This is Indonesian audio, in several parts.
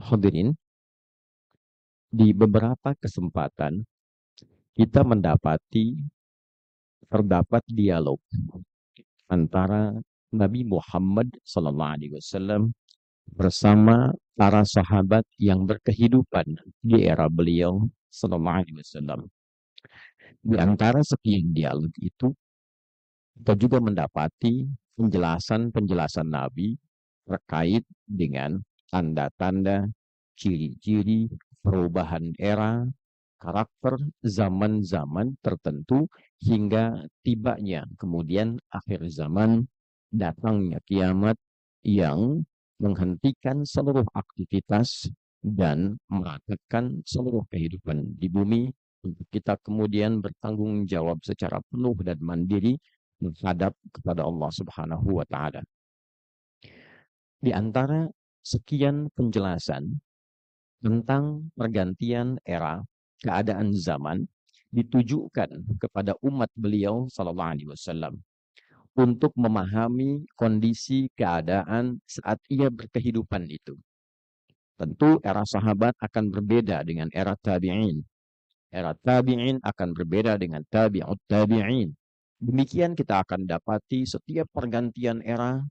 Hadirin, di beberapa kesempatan kita terdapat dialog antara Nabi Muhammad SAW bersama para sahabat yang berkehidupan di era beliau SAW. Di antara sekian dialog itu, kita juga mendapati penjelasan-penjelasan Nabi terkait dengan tanda-tanda, ciri-ciri perubahan era, karakter zaman-zaman tertentu hingga tibanya kemudian akhir zaman, datangnya kiamat yang menghentikan seluruh aktivitas dan meratakan seluruh kehidupan di bumi untuk kita kemudian bertanggung jawab secara penuh dan mandiri menghadap kepada Allah Subhanahu wa taala. Di antara sekian penjelasan tentang pergantian era, keadaan zaman ditujukan kepada umat beliau sallallahu alaihi wasallam untuk memahami kondisi keadaan saat ia berkehidupan itu. Tentu era sahabat akan berbeda dengan era tabi'in. Era tabi'in akan berbeda dengan tabi'ut tabi'in. Demikian kita akan dapati setiap pergantian era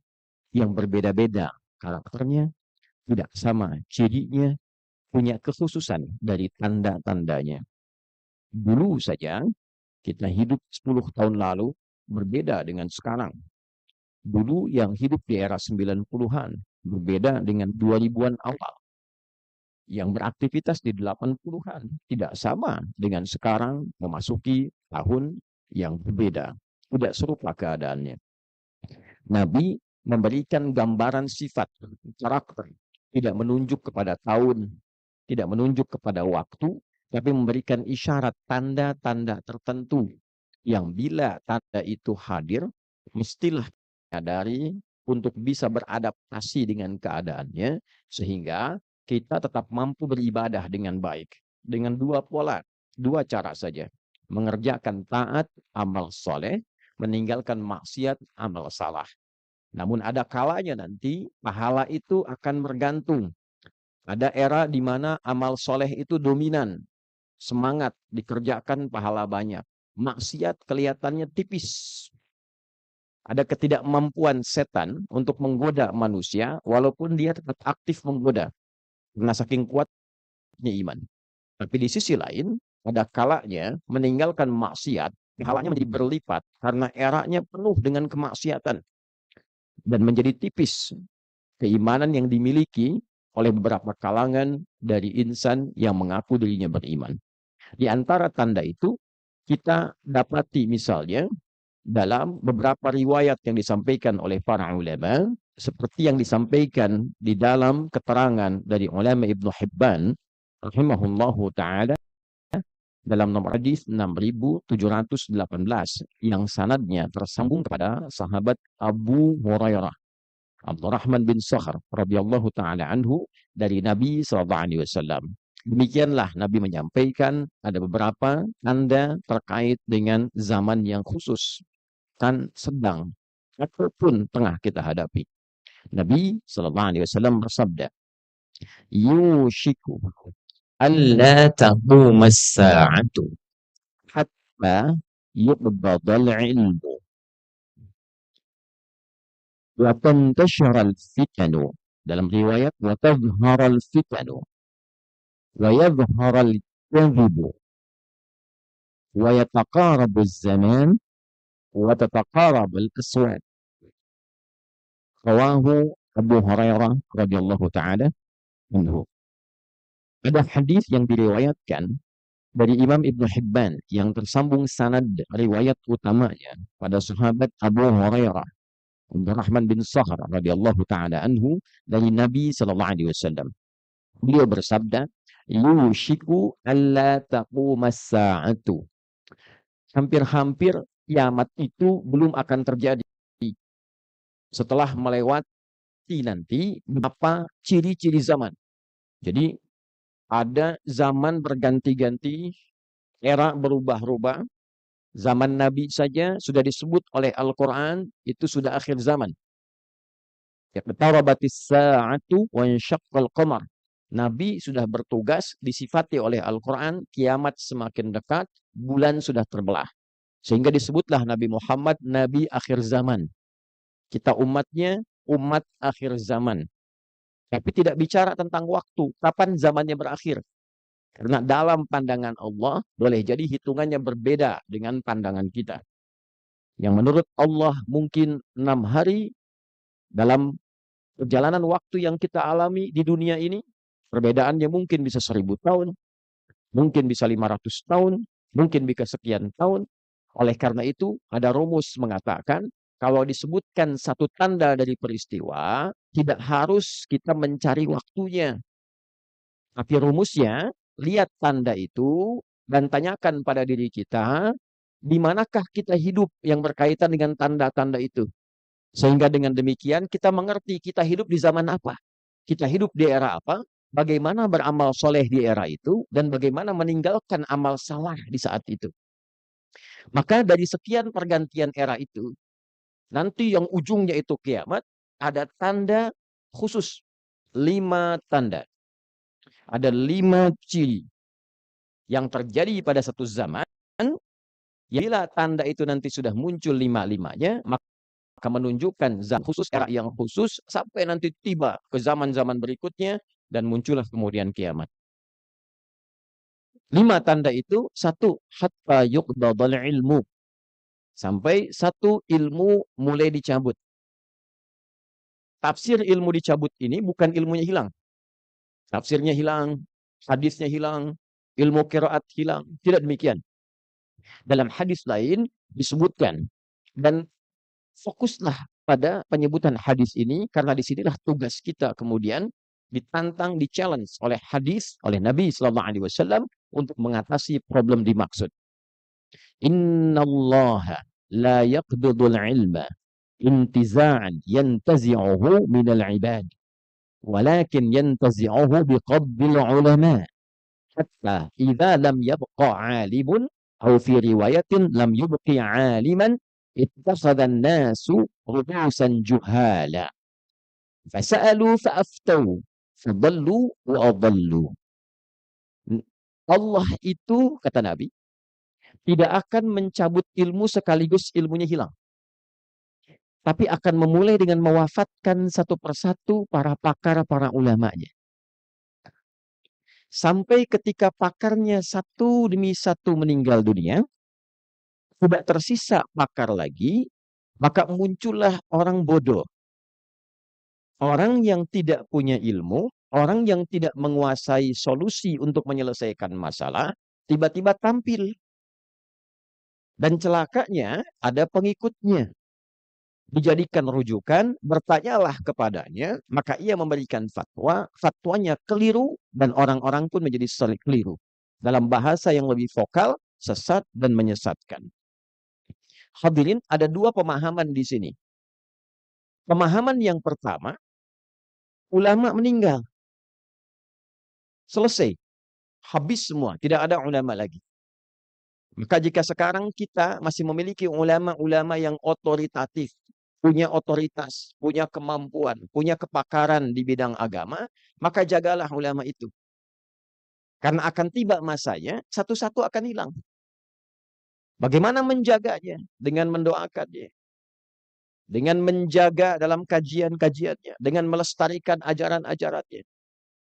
yang berbeda-beda karakternya, tidak sama cirinya, punya kekhususan dari tanda-tandanya. Dulu saja kita hidup 10 tahun lalu berbeda dengan sekarang. Dulu yang hidup di era 90-an berbeda dengan 2000-an awal. Yang beraktivitas di 80-an tidak sama dengan sekarang memasuki tahun yang berbeda. Tidak serupa keadaannya. Nabi memberikan gambaran sifat, karakter, tidak menunjuk kepada tahun, tidak menunjuk kepada waktu, tapi memberikan isyarat tanda-tanda tertentu yang bila tanda itu hadir, mestilah menyadari untuk bisa beradaptasi dengan keadaannya, sehingga kita tetap mampu beribadah dengan baik. Dengan dua pola, dua cara saja. Mengerjakan taat, amal soleh, meninggalkan maksiat, amal salah. Namun ada kalanya nanti pahala itu akan bergantung. Ada era di mana amal soleh itu dominan. Semangat dikerjakan pahala banyak. Maksiat kelihatannya tipis. Ada ketidakmampuan setan untuk menggoda manusia walaupun dia tetap aktif menggoda. Karena saking kuatnya iman. Tapi di sisi lain, ada kalanya meninggalkan maksiat, pahalanya menjadi berlipat karena eranya penuh dengan kemaksiatan. Dan menjadi tipis keimanan yang dimiliki oleh beberapa kalangan dari insan yang mengaku dirinya beriman. Di antara tanda itu, kita dapati misalnya dalam beberapa riwayat yang disampaikan oleh para ulama, seperti yang disampaikan di dalam keterangan dari ulama Ibnu Hibban, rahimahullahu ta'ala, dalam nomor hadis 6718 yang sanadnya tersambung kepada sahabat Abu Hurairah Abdurrahman bin Sakhar radhiyallahu taala anhu dari Nabi sallallahu alaihi wasallam. Demikianlah Nabi menyampaikan ada beberapa tanda terkait dengan zaman yang khusus kan sedang ataupun tengah kita hadapi. Nabi sallallahu alaihi wasallam bersabda, "Yushiku alla taquma as-sa'atu hatta yuqbadal ilmu wa tantashara al-fitanu." Dalam riwayat wa tadhhara al-fitanu wa yadhhara al-kadhibu wa yataqarabu az-zaman wa tataqarabu al-aswat. Rawahu Abu Hurairah radhiyallahu taala anhu. Ada hadis yang diriwayatkan dari Imam Ibnu Hibban yang tersambung sanad riwayat utamanya pada sahabat Abu Hurairah Abdurrahman bin Sakhar radhiyallahu taala anhu dari Nabi sallallahu alaihi wasallam. Beliau bersabda, "Yushiku alla taqumas sa'atu." Hampir-hampir kiamat itu belum akan terjadi. Setelah melewati nanti apa ciri-ciri zaman. Jadi ada zaman berganti-ganti, era berubah-ubah. Zaman Nabi saja sudah disebut oleh Al-Quran, itu sudah akhir zaman. Iqtarabatis sa'atu wa insyaqqal qamar. Nabi sudah bertugas disifati oleh Al-Quran, kiamat semakin dekat, bulan sudah terbelah. Sehingga disebutlah Nabi Muhammad Nabi akhir zaman. Kita umatnya umat akhir zaman. Tapi tidak bicara tentang waktu, kapan zamannya berakhir. Karena dalam pandangan Allah, boleh jadi hitungannya berbeda dengan pandangan kita. Yang menurut Allah mungkin 6 hari dalam perjalanan waktu yang kita alami di dunia ini, perbedaannya mungkin bisa 1000 tahun, mungkin bisa 500 tahun, mungkin bisa sekian tahun. Oleh karena itu, ada rumus mengatakan, kalau disebutkan satu tanda dari peristiwa, tidak harus kita mencari waktunya. Tapi rumusnya, lihat tanda itu, dan tanyakan pada diri kita, di manakah kita hidup yang berkaitan dengan tanda-tanda itu. Sehingga dengan demikian kita mengerti kita hidup di zaman apa. Kita hidup di era apa, bagaimana beramal soleh di era itu, dan bagaimana meninggalkan amal salah di saat itu. Maka dari sekian pergantian era itu, nanti yang ujungnya itu kiamat, ada tanda khusus. 5 tanda. Ada 5 ciri yang terjadi pada satu zaman. Bila tanda itu nanti sudah muncul 5-5-nya, maka menunjukkan zaman khusus, era yang khusus, sampai nanti tiba ke zaman-zaman berikutnya, dan muncullah kemudian kiamat. 5 tanda itu, 1, hatta yuqdadal ilmu. Sampai 1, ilmu mulai dicabut. Tafsir ilmu dicabut ini bukan ilmunya hilang. Tafsirnya hilang, hadisnya hilang, ilmu qiraat hilang. Tidak demikian. Dalam hadis lain disebutkan, dan fokuslah pada penyebutan hadis ini, karena disinilah tugas kita kemudian ditantang, di-challenge oleh hadis, oleh Nabi SAW untuk mengatasi problem dimaksud. Innallaha la yaqbidul ilma intiza'an yantazi'uhu minal ibad, walakin yantazi'uhu biqabdil ulama, hatta idza lam yabqa 'alimun aw fi riwayatin lam yubqi 'aliman ittakhadha an-nasu ru'usan juhala fasa'alu fa'aftau fadallu wa adallu. Allah itu, kata Nabi, tidak akan mencabut ilmu sekaligus ilmunya hilang. Tapi akan memulai dengan mewafatkan satu persatu para pakar, para ulamanya. Sampai ketika pakarnya satu demi satu meninggal dunia, tidak tersisa pakar lagi, maka muncullah orang bodoh. Orang yang tidak punya ilmu, orang yang tidak menguasai solusi untuk menyelesaikan masalah, tiba-tiba tampil. Dan celakanya ada pengikutnya. Dijadikan rujukan, bertanyalah kepadanya, maka ia memberikan fatwa, fatwanya keliru, dan orang-orang pun menjadi sering keliru. Dalam bahasa yang lebih vokal, sesat dan menyesatkan. Hadirin, ada 2 pemahaman di sini. Pemahaman yang pertama, ulama meninggal. Selesai. Habis semua. Tidak ada ulama lagi. Maka jika sekarang kita masih memiliki ulama-ulama yang otoritatif, punya otoritas, punya kemampuan, punya kepakaran di bidang agama, maka jagalah ulama itu. Karena akan tiba masanya, satu-satu akan hilang. Bagaimana menjaganya? Dengan mendoakannya. Dengan menjaga dalam kajian-kajiannya. Dengan melestarikan ajaran-ajarannya.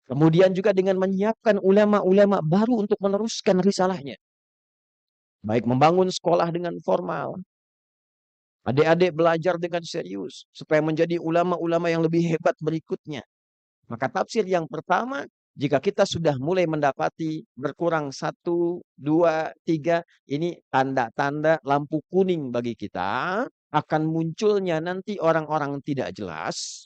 Kemudian juga dengan menyiapkan ulama-ulama baru untuk meneruskan risalahnya. Baik membangun sekolah dengan formal. Adik-adik belajar dengan serius. Supaya menjadi ulama-ulama yang lebih hebat berikutnya. Maka tafsir yang pertama, jika kita sudah mulai mendapati berkurang 1, 2, 3, ini tanda-tanda lampu kuning bagi kita. Akan munculnya nanti orang-orang tidak jelas.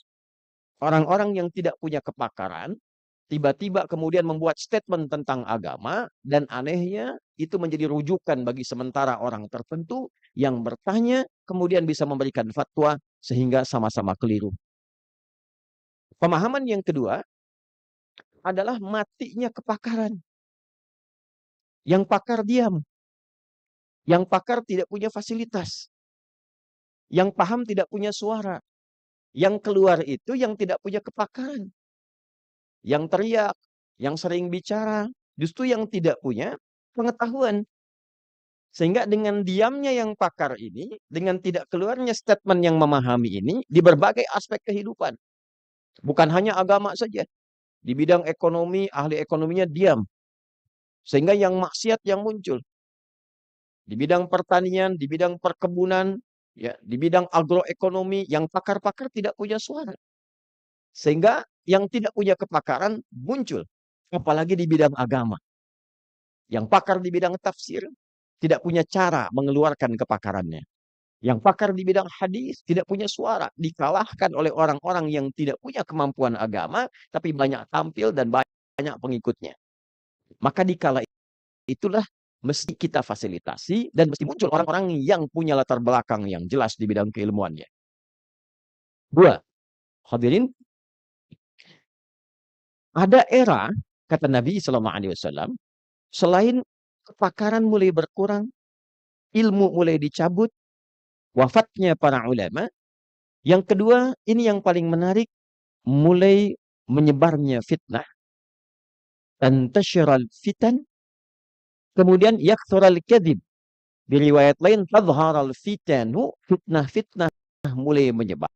Orang-orang yang tidak punya kepakaran. Tiba-tiba kemudian membuat statement tentang agama, dan anehnya itu menjadi rujukan bagi sementara orang tertentu yang bertanya, kemudian bisa memberikan fatwa sehingga sama-sama keliru. Pemahaman yang kedua adalah matinya kepakaran. Yang pakar diam. Yang pakar tidak punya fasilitas. Yang paham tidak punya suara. Yang keluar itu yang tidak punya kepakaran. Yang teriak, yang sering bicara, justru yang tidak punya pengetahuan. Sehingga dengan diamnya yang pakar ini, dengan tidak keluarnya statement yang memahami ini, di berbagai aspek kehidupan. Bukan hanya agama saja. Di bidang ekonomi, ahli ekonominya diam. Sehingga yang maksiat yang muncul. Di bidang pertanian, di bidang perkebunan, ya, di bidang agroekonomi, yang pakar-pakar tidak punya suara. Sehingga yang tidak punya kepakaran muncul. Apalagi di bidang agama. Yang pakar di bidang tafsir tidak punya cara mengeluarkan kepakarannya. Yang pakar di bidang hadis tidak punya suara. Dikalahkan oleh orang-orang yang tidak punya kemampuan agama, tapi banyak tampil dan banyak pengikutnya. Maka dikala itulah mesti kita fasilitasi dan mesti muncul orang-orang yang punya latar belakang yang jelas di bidang keilmuannya. Dua, hadirin, ada era, kata Nabi SAW, selain kepakaran mulai berkurang, ilmu mulai dicabut, wafatnya para ulama, yang kedua, ini yang paling menarik, mulai menyebarnya fitnah, tantasyiral fitan, kemudian yakthural kadhib. Di riwayat lain, tadharal fitanu, fitnah-fitnah mulai menyebar.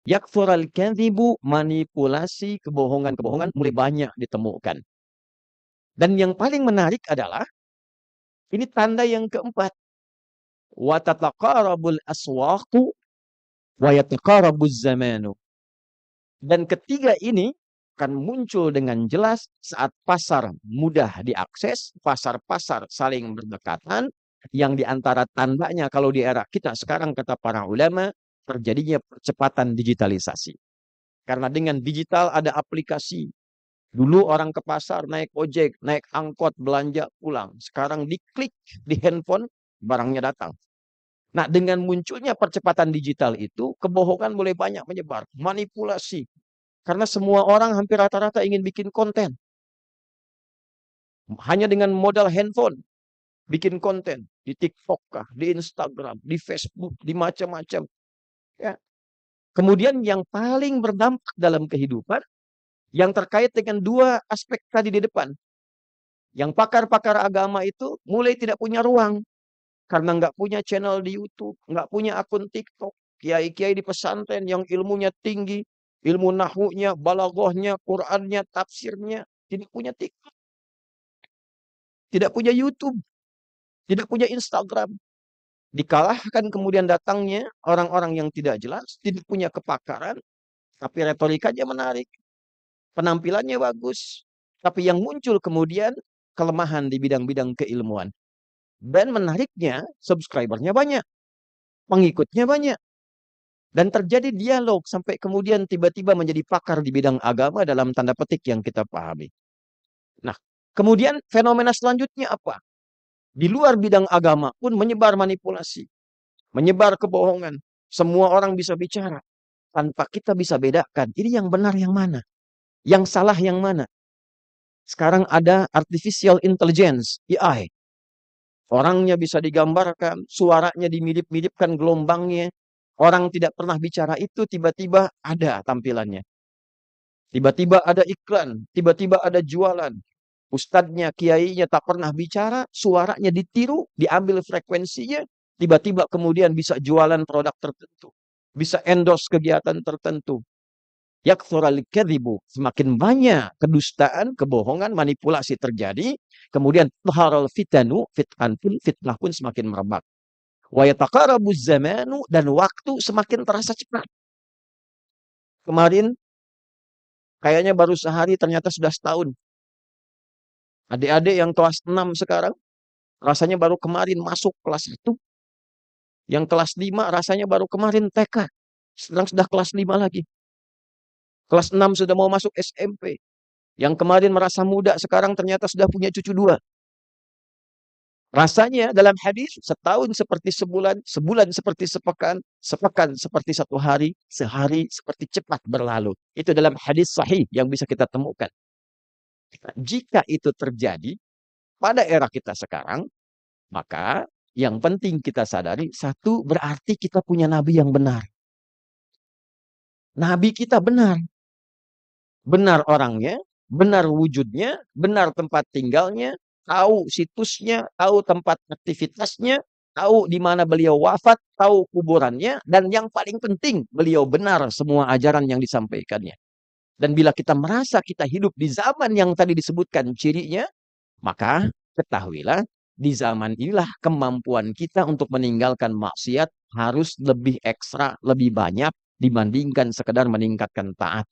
Yakthural kadhibu, manipulasi, kebohongan-kebohongan mulai banyak ditemukan. Dan yang paling menarik adalah, ini tanda yang keempat. Wa tataqarabul aswaqu wa yataqarabuz zamanu. Dan ketiga ini akan muncul dengan jelas saat pasar mudah diakses, pasar-pasar saling berdekatan, yang diantara tandanya kalau di era kita sekarang, kata para ulama, terjadinya percepatan digitalisasi. Karena dengan digital ada aplikasi. Dulu orang ke pasar naik ojek, naik angkot, belanja pulang. Sekarang diklik di handphone, barangnya datang. Nah, dengan munculnya percepatan digital itu, kebohongan mulai banyak menyebar. Manipulasi. Karena semua orang hampir rata-rata ingin bikin konten. Hanya dengan modal handphone. Bikin konten. Di TikTok kah, di Instagram, di Facebook, di macam-macam. Ya. Kemudian yang paling berdampak dalam kehidupan, yang terkait dengan dua aspek tadi di depan. Yang pakar-pakar agama itu mulai tidak punya ruang. Karena nggak punya channel di YouTube, nggak punya akun TikTok. Kiai-kiai di pesantren yang ilmunya tinggi, ilmu nahunya, balaghahnya, Qur'annya, tafsirnya, tidak punya TikTok, tidak punya YouTube, tidak punya Instagram. Dikalahkan kemudian datangnya orang-orang yang tidak jelas, tidak punya kepakaran, tapi retorikanya menarik, penampilannya bagus. Tapi yang muncul kemudian kelemahan di bidang-bidang keilmuan. Dan menariknya, subscribernya banyak, pengikutnya banyak. Dan terjadi dialog sampai kemudian tiba-tiba menjadi pakar di bidang agama dalam tanda petik yang kita pahami. Nah, kemudian fenomena selanjutnya apa? Di luar bidang agama pun menyebar manipulasi, menyebar kebohongan. Semua orang bisa bicara tanpa kita bisa bedakan ini yang benar yang mana, yang salah yang mana. Sekarang ada artificial intelligence, AI. Orangnya bisa digambarkan, suaranya dimilip-milipkan gelombangnya. Orang tidak pernah bicara itu tiba-tiba ada tampilannya. Tiba-tiba ada iklan, tiba-tiba ada jualan. Ustadznya, kiainya tak pernah bicara, suaranya ditiru, diambil frekuensinya, tiba-tiba kemudian bisa jualan produk tertentu. Bisa endorse kegiatan tertentu. Yakthural kadhibu, semakin banyak kedustaan, kebohongan, manipulasi terjadi, kemudian taharal fitanu, fitnah pun semakin merebak. Wa yataqarabuz zamanu, dan waktu semakin terasa cepat. Kemarin kayaknya baru sehari, ternyata sudah setahun. Adik-adik yang kelas 6 sekarang, rasanya baru kemarin masuk kelas 1. Yang kelas 5 rasanya baru kemarin TK. Sekarang sudah kelas 5 lagi. Kelas 6 sudah mau masuk SMP. Yang kemarin merasa muda, sekarang ternyata sudah punya cucu 2. Rasanya dalam hadis, setahun seperti sebulan, sebulan seperti sepekan, sepekan seperti 1 hari, sehari seperti cepat berlalu. Itu dalam hadis sahih yang bisa kita temukan. Jika itu terjadi pada era kita sekarang, maka yang penting kita sadari, satu, berarti kita punya nabi yang benar. Nabi kita benar. Benar orangnya, benar wujudnya, benar tempat tinggalnya, tahu situsnya, tahu tempat aktivitasnya, tahu di mana beliau wafat, tahu kuburannya, dan yang paling penting, beliau benar semua ajaran yang disampaikannya. Dan bila kita merasa kita hidup di zaman yang tadi disebutkan cirinya, maka ketahuilah di zaman inilah kemampuan kita untuk meninggalkan maksiat harus lebih ekstra, lebih banyak dibandingkan sekedar meningkatkan taat.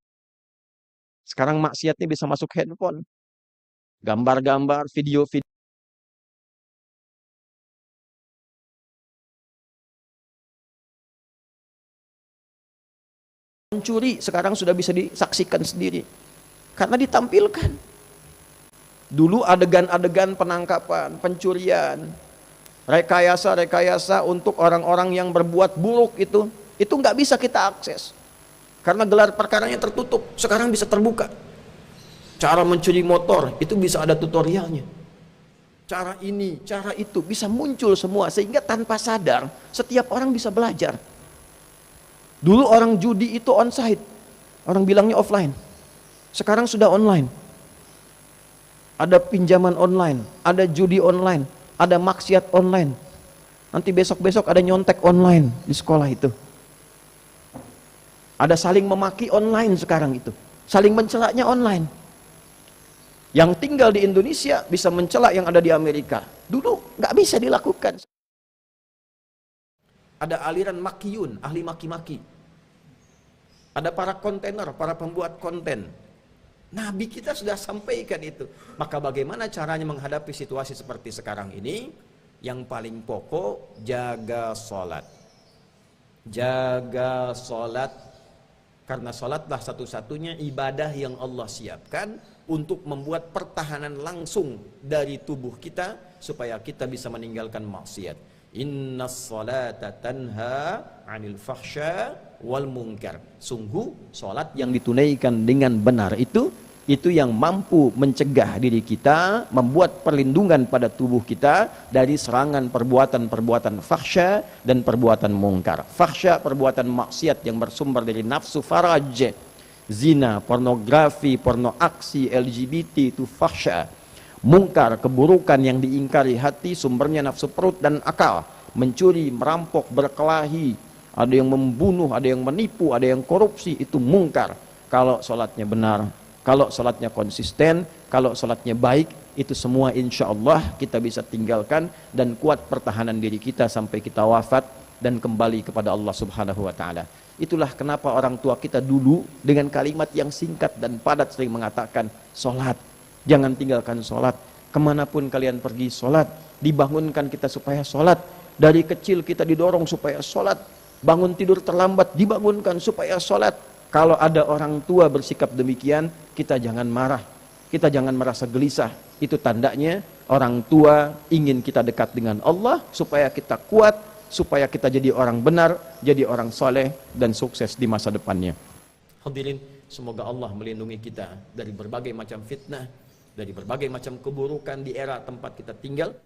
Sekarang maksiatnya bisa masuk handphone, gambar-gambar, video-video. Mencuri sekarang sudah bisa disaksikan sendiri karena ditampilkan. Dulu adegan-adegan penangkapan, pencurian, rekayasa-rekayasa untuk orang-orang yang berbuat buruk itu nggak bisa kita akses karena gelar perkaranya tertutup. Sekarang bisa terbuka. Cara mencuri motor itu bisa ada tutorialnya. Cara ini, cara itu bisa muncul semua sehingga tanpa sadar setiap orang bisa belajar. Dulu orang judi itu onsite, orang bilangnya offline. Sekarang sudah online. Ada pinjaman online, ada judi online, ada maksiat online. Nanti besok-besok ada nyontek online di sekolah itu. Ada saling memaki online sekarang itu. Saling mencelaknya online. Yang tinggal di Indonesia bisa mencelak yang ada di Amerika. Dulu nggak bisa dilakukan. Ada aliran makiyun, ahli maki-maki. Ada para kontainer, para pembuat konten. Nabi kita sudah sampaikan itu. Maka bagaimana caranya menghadapi situasi seperti sekarang ini? Yang paling pokok, jaga sholat. Jaga sholat. Karena sholatlah satu-satunya ibadah yang Allah siapkan untuk membuat pertahanan langsung dari tubuh kita supaya kita bisa meninggalkan maksiat. Inna sholata tanha 'anil fahsya wal munkar. Sungguh salat yang ditunaikan dengan benar itu yang mampu mencegah diri kita, membuat perlindungan pada tubuh kita dari serangan perbuatan-perbuatan fahsya dan perbuatan mungkar. Fahsya perbuatan maksiat yang bersumber dari nafsu faraj, zina, pornografi, porno aksi, LGBT itu fahsya. Mungkar, keburukan yang diingkari hati, sumbernya nafsu perut dan akal. Mencuri, merampok, berkelahi, ada yang membunuh, ada yang menipu, ada yang korupsi, itu mungkar. Kalau sholatnya benar, kalau sholatnya konsisten, kalau sholatnya baik, itu semua insya Allah kita bisa tinggalkan dan kuat pertahanan diri kita sampai kita wafat dan kembali kepada Allah Subhanahu wa Ta'ala. Itulah kenapa orang tua kita dulu dengan kalimat yang singkat dan padat sering mengatakan, sholat, jangan tinggalkan sholat, kemanapun kalian pergi sholat, dibangunkan kita supaya sholat, dari kecil kita didorong supaya sholat, bangun tidur terlambat dibangunkan supaya sholat. Kalau ada orang tua bersikap demikian, kita jangan marah, kita jangan merasa gelisah. Itu tandanya orang tua ingin kita dekat dengan Allah supaya kita kuat, supaya kita jadi orang benar, jadi orang soleh dan sukses di masa depannya. Hadirin, semoga Allah melindungi kita dari berbagai macam fitnah, dari berbagai macam keburukan di era tempat kita tinggal.